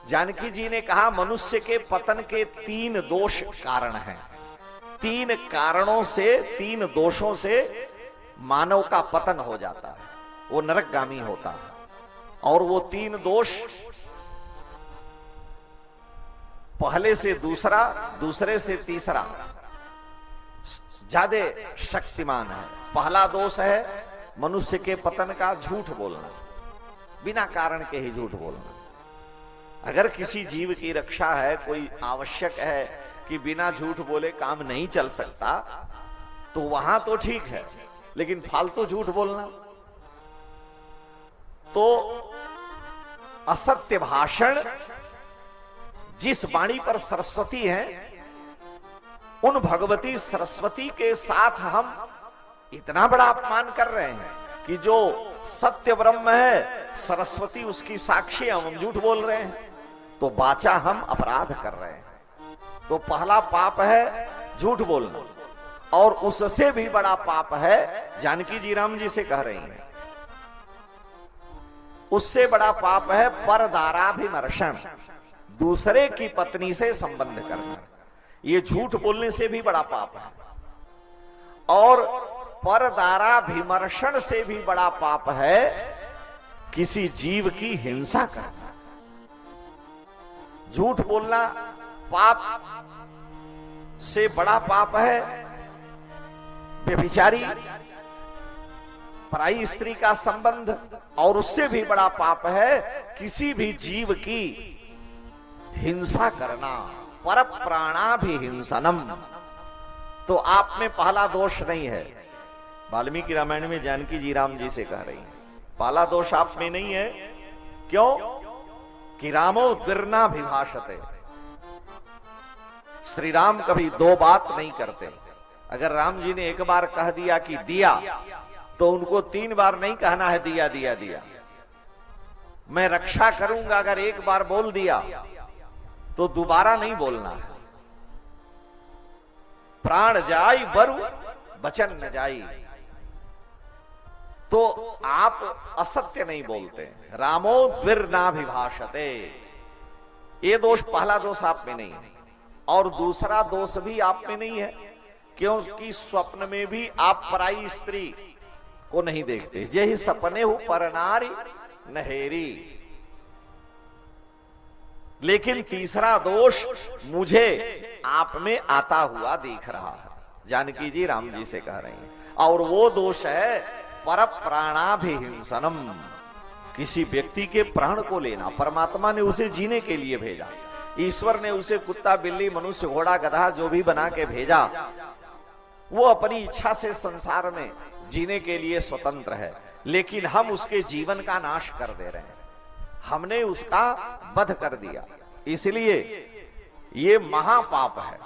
जानकी जी ने कहा मनुष्य के पतन के 3 दोष कारण हैं। 3 कारणों से, 3 दोषों से मानव का पतन हो जाता है, वो नरकगामी होता है। और वो 3 दोष पहले से दूसरा, दूसरे से तीसरा ज्यादा शक्तिमान है। पहला दोष है मनुष्य के पतन का झूठ बोलना, बिना कारण के ही झूठ बोलना। अगर किसी जीव की रक्षा है, कोई आवश्यक है कि बिना झूठ बोले काम नहीं चल सकता, तो वहां तो ठीक है, लेकिन फालतू झूठ बोलना तो असत्य भाषण। जिस वाणी पर सरस्वती है, उन भगवती सरस्वती के साथ हम इतना बड़ा अपमान कर रहे हैं कि जो सत्य ब्रह्म है, सरस्वती उसकी साक्षी, हम झूठ बोल रहे हैं, तो वाचा हम अपराध कर रहे हैं। तो पहला पाप है झूठ बोलना, और उससे भी बड़ा पाप है, जानकी जी राम जी से कह रही हैं, उससे बड़ा पाप है परदाराभिमर्शन, दूसरे की पत्नी से संबंध करना। ये झूठ बोलने से भी बड़ा पाप है, और परदाराभिमर्शन से भी बड़ा पाप है किसी जीव की हिंसा करना। झूठ बोलना पाप से बड़ा पाप है व्यभिचारी, पराई स्त्री का संबंध, और उससे भी बड़ा पाप है किसी भी जीव की हिंसा करना, पर प्राणाभिहिंसनम। तो आप में पहला दोष नहीं है। वाल्मीकि रामायण में जानकी जी राम जी से कह रही हैं, पहला दोष आप में नहीं है। क्यों? कि रामो द्विर्ना विभाषते, श्री राम कभी 2 बात नहीं करते। अगर राम जी ने एक बार कह दिया कि दिया, तो उनको 3 बार नहीं कहना है दिया दिया दिया। मैं रक्षा करूंगा, अगर एक बार बोल दिया तो दोबारा नहीं बोलना है। प्राण जाई बरु वचन न जाई। तो आप असत्य नहीं बोलते। रामो द्विर्नाभिभाषते, ये दोष, पहला दोष आप में नहीं है। और दूसरा दोष भी आप में नहीं है, क्योंकि स्वप्न में भी आप पराई स्त्री को नहीं देखते। जे ही सपने हो पर नारी नहेरी। लेकिन तीसरा दोष मुझे आप में आता हुआ दिख रहा है, जानकी जी राम जी से कह रही हैं, और वो दोष है पर प्राणाभिहिंसनम, किसी व्यक्ति के प्राण को लेना। परमात्मा ने उसे जीने के लिए भेजा, ईश्वर ने उसे कुत्ता, बिल्ली, मनुष्य, घोड़ा, गधा जो भी बना के भेजा, वो अपनी इच्छा से संसार में जीने के लिए स्वतंत्र है, लेकिन हम उसके जीवन का नाश कर दे रहे हैं, हमने उसका वध कर दिया। इसलिए ये महापाप है।